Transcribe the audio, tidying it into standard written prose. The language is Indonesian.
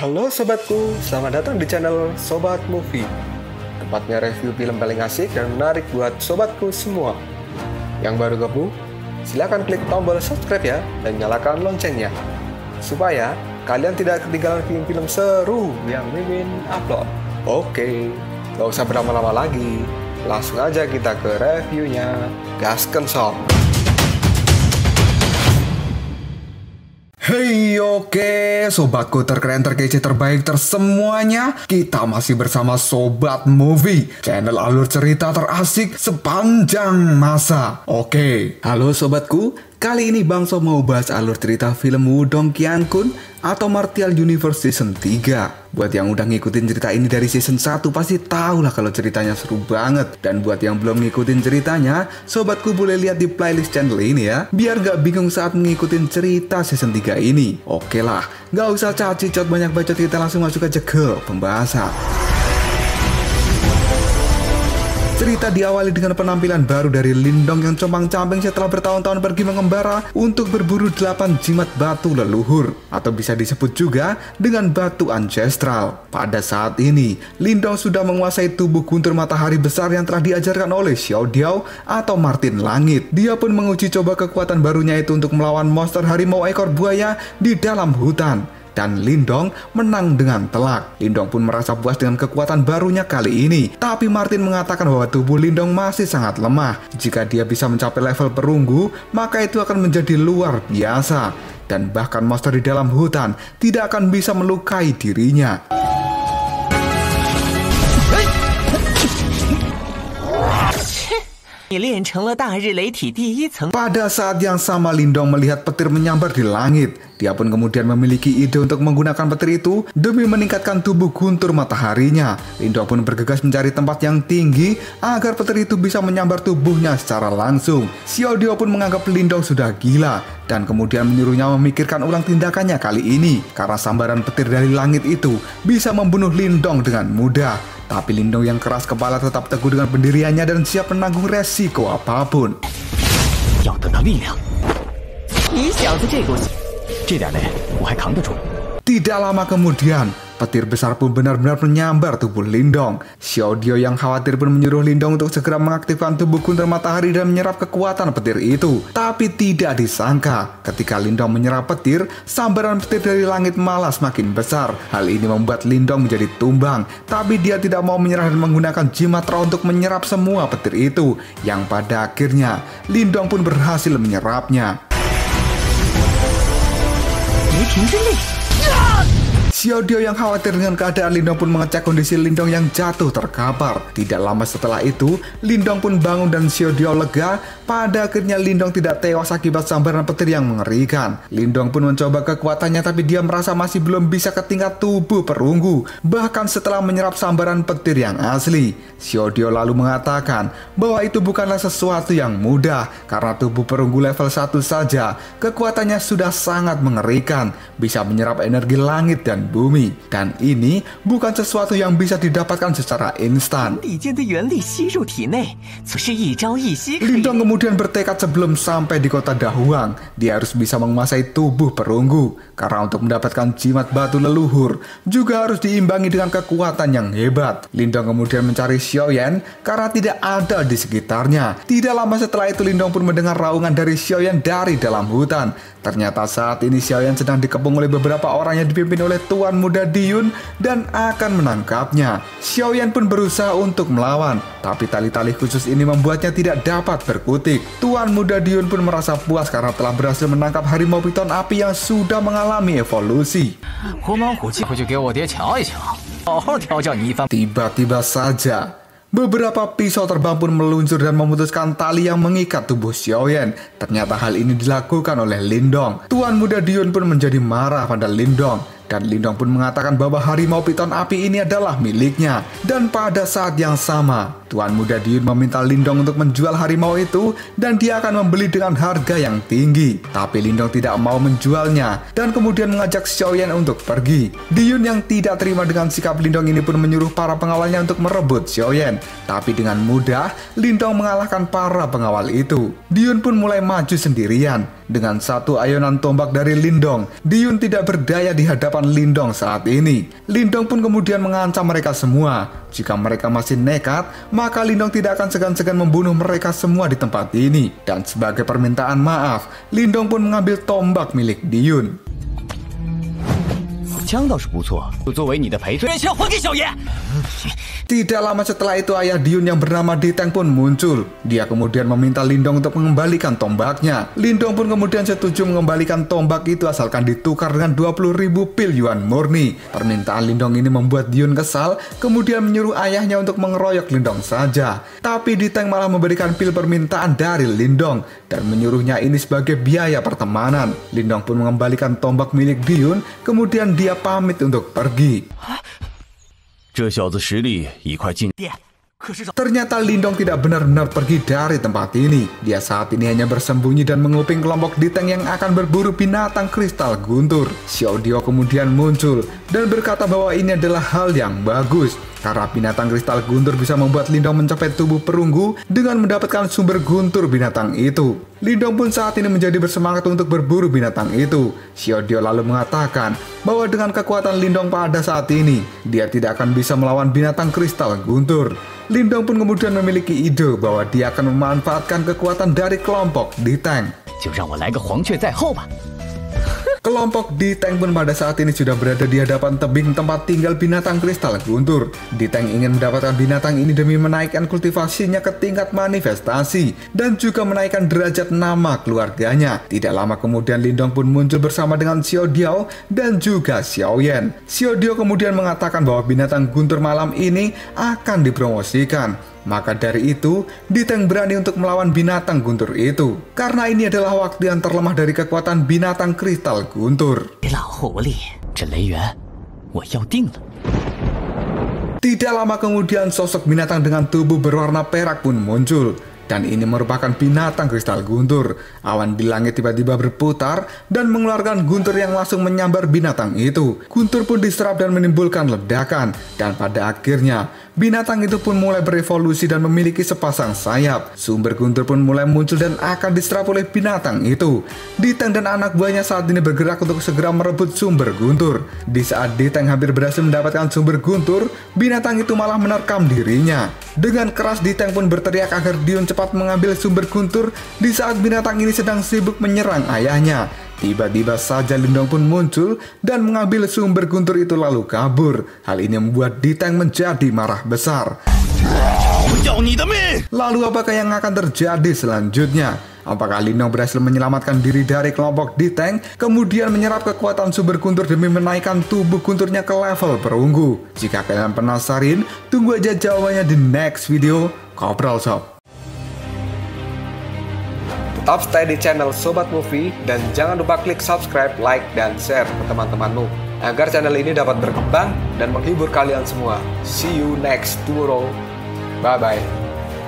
Halo sobatku, selamat datang di channel Sobat Movie. Tempatnya review film paling asik dan menarik buat sobatku semua. Yang baru gabung, silahkan klik tombol subscribe ya dan nyalakan loncengnya, supaya kalian tidak ketinggalan film-film seru yang Mimin upload. Oke, gak usah berlama-lama lagi, langsung aja kita ke reviewnya. Gasken sob. Hey, oke, sobatku terkeren, terkece, terbaik, tersemuanya. Kita masih bersama Sobat Movie, channel alur cerita terasik sepanjang masa. Oke, halo sobatku. Kali ini Bang Sob mau bahas alur cerita film Wudong Qiankun atau Martial Universe Season 3. Buat yang udah ngikutin cerita ini dari Season 1 pasti tahu lah kalau ceritanya seru banget. Dan buat yang belum ngikutin ceritanya, sobatku boleh lihat di playlist channel ini ya, biar gak bingung saat ngikutin cerita Season 3 ini. Oke lah, gak usah cacicot banyak bacot, kita langsung masuk aja ke pembahasan. Cerita diawali dengan penampilan baru dari Lindong yang compang-camping setelah bertahun-tahun pergi mengembara untuk berburu 8 jimat batu leluhur, atau bisa disebut juga dengan batu ancestral. Pada saat ini, Lindong sudah menguasai tubuh guntur matahari besar yang telah diajarkan oleh Xiao Diao atau Martin Langit. Dia pun menguji coba kekuatan barunya itu untuk melawan monster harimau ekor buaya di dalam hutan. Dan Lindong menang dengan telak. Lindong pun merasa puas dengan kekuatan barunya kali ini. Tapi Martin mengatakan bahwa tubuh Lindong masih sangat lemah. Jika dia bisa mencapai level perunggu, maka itu akan menjadi luar biasa. Dan bahkan monster di dalam hutan tidak akan bisa melukai dirinya. Pada saat yang sama Lindong melihat petir menyambar di langit. Dia pun kemudian memiliki ide untuk menggunakan petir itu demi meningkatkan tubuh guntur mataharinya. Lindong pun bergegas mencari tempat yang tinggi agar petir itu bisa menyambar tubuhnya secara langsung. Xiao Diao pun menganggap Lindong sudah gila dan kemudian menyuruhnya memikirkan ulang tindakannya kali ini, karena sambaran petir dari langit itu bisa membunuh Lindong dengan mudah. Tapi Lindong yang keras kepala tetap teguh dengan pendiriannya dan siap menanggung resiko apapun. Tidak lama kemudian, petir besar pun benar-benar menyambar tubuh Lindong. Xiao Diao yang khawatir pun menyuruh Lindong untuk segera mengaktifkan tubuh guntur matahari dan menyerap kekuatan petir itu. Tapi tidak disangka, ketika Lindong menyerap petir, sambaran petir dari langit malah semakin besar. Hal ini membuat Lindong menjadi tumbang. Tapi dia tidak mau menyerah dan menggunakan jimat roh untuk menyerap semua petir itu. Yang pada akhirnya, Lindong pun berhasil menyerapnya. Xiao Diao yang khawatir dengan keadaan Lindong pun mengecek kondisi Lindong yang jatuh terkapar. Tidak lama setelah itu, Lindong pun bangun dan Xiao Diao lega. Pada akhirnya Lindong tidak tewas akibat sambaran petir yang mengerikan. Lindong pun mencoba kekuatannya tapi dia merasa masih belum bisa ke tingkat tubuh perunggu. Bahkan setelah menyerap sambaran petir yang asli. Xiao Diao lalu mengatakan bahwa itu bukanlah sesuatu yang mudah, karena tubuh perunggu level 1 saja kekuatannya sudah sangat mengerikan, bisa menyerap energi langit dan bumi, dan ini bukan sesuatu yang bisa didapatkan secara instan. Lindong kemudian bertekad sebelum sampai di kota Dahuang, dia harus bisa menguasai tubuh perunggu, karena untuk mendapatkan jimat batu leluhur juga harus diimbangi dengan kekuatan yang hebat. Lindong kemudian mencari Xiaoyan karena tidak ada di sekitarnya. Tidak lama setelah itu Lindong pun mendengar raungan dari Xiaoyan dari dalam hutan. Ternyata saat ini Xiaoyan sedang dikepung oleh beberapa orang yang dipimpin oleh Tuan Muda Diyun dan akan menangkapnya. Xiaoyan pun berusaha untuk melawan, tapi tali-tali khusus ini membuatnya tidak dapat berkutik. Tuan Muda Diyun pun merasa puas karena telah berhasil menangkap harimau piton api yang sudah mengalami evolusi. Tiba-tiba saja, beberapa pisau terbang pun meluncur dan memutuskan tali yang mengikat tubuh Xiaoyan. Ternyata hal ini dilakukan oleh Lindong. Tuan Muda Diyun pun menjadi marah pada Lindong. Dan Lindong pun mengatakan bahwa harimau piton api ini adalah miliknya. Dan pada saat yang sama, Tuan Muda Diyun meminta Lindong untuk menjual harimau itu dan dia akan membeli dengan harga yang tinggi. Tapi Lindong tidak mau menjualnya dan kemudian mengajak Xiaoyan untuk pergi. Diyun yang tidak terima dengan sikap Lindong ini pun menyuruh para pengawalnya untuk merebut Xiaoyan. Tapi dengan mudah, Lindong mengalahkan para pengawal itu. Diyun pun mulai maju sendirian. Dengan satu ayonan tombak dari Lindong, Diyun tidak berdaya di hadapan hadapan Lindong saat ini. Lindong pun kemudian mengancam mereka semua. Jika mereka masih nekat, maka Lindong tidak akan segan-segan membunuh mereka semua di tempat ini. Dan sebagai permintaan maaf, Lindong pun mengambil tombak milik Diyun. Tidak lama setelah itu ayah Diyun yang bernama Diteng pun muncul. Dia kemudian meminta Lindong untuk mengembalikan tombaknya. Lindong pun kemudian setuju mengembalikan tombak itu asalkan ditukar dengan 20.000 pil yuan murni. Permintaan Lindong ini membuat Diyun kesal, kemudian menyuruh ayahnya untuk mengeroyok Lindong saja. Tapi Diteng malah memberikan pil permintaan dari Lindong dan menyuruhnya ini sebagai biaya pertemanan. Lindong pun mengembalikan tombak milik Diyun, kemudian dia pamit untuk pergi. Ternyata Lindong tidak benar-benar pergi dari tempat ini. Dia saat ini hanya bersembunyi dan menguping kelompok Diteng yang akan berburu binatang kristal guntur. Xiao Dio kemudian muncul dan berkata bahwa ini adalah hal yang bagus, karena binatang kristal guntur bisa membuat Lindong mencapai tubuh perunggu dengan mendapatkan sumber guntur binatang itu. Lindong pun saat ini menjadi bersemangat untuk berburu binatang itu. Xiao Dio lalu mengatakan bahwa dengan kekuatan Lindong pada saat ini, dia tidak akan bisa melawan binatang kristal guntur. Lindong pun kemudian memiliki ide bahwa dia akan memanfaatkan kekuatan dari kelompok Diteng. Kelompok Diteng pun pada saat ini sudah berada di hadapan tebing tempat tinggal binatang kristal guntur. Diteng ingin mendapatkan binatang ini demi menaikkan kultivasinya ke tingkat manifestasi dan juga menaikkan derajat nama keluarganya. Tidak lama kemudian Lindong pun muncul bersama dengan Xiao Dio dan juga Xiao Yan. Xiao Dio kemudian mengatakan bahwa binatang guntur malam ini akan dipromosikan. Maka dari itu, Diteng berani untuk melawan binatang guntur itu, karena ini adalah waktu yang terlemah dari kekuatan binatang kristal guntur. Tidak lama kemudian sosok binatang dengan tubuh berwarna perak pun muncul. Dan ini merupakan binatang kristal guntur. Awan di langit tiba-tiba berputar dan mengeluarkan guntur yang langsung menyambar binatang itu. Guntur pun diserap dan menimbulkan ledakan. Dan pada akhirnya, binatang itu pun mulai berevolusi dan memiliki sepasang sayap. Sumber guntur pun mulai muncul dan akan diserap oleh binatang itu. Diteng dan anak buahnya saat ini bergerak untuk segera merebut sumber guntur. Di saat Diteng hampir berhasil mendapatkan sumber guntur, binatang itu malah menerkam dirinya. Dengan keras Diteng pun berteriak agar Diyun cepat mengambil sumber guntur di saat binatang ini sedang sibuk menyerang ayahnya. Tiba-tiba saja Lindong pun muncul dan mengambil sumber guntur itu lalu kabur. Hal ini membuat Diteng menjadi marah besar. Lalu apakah yang akan terjadi selanjutnya? Apakah Lindong berhasil menyelamatkan diri dari kelompok Diteng, kemudian menyerap kekuatan sumber guntur demi menaikkan tubuh gunturnya ke level perunggu? Jika kalian penasaran, tunggu aja jawabannya di next video. Kopral Sob. Tetap stay di channel Sobat Movie dan jangan lupa klik subscribe, like, dan share ke teman-temanmu agar channel ini dapat berkembang dan menghibur kalian semua. See you next tomorrow. Bye-bye.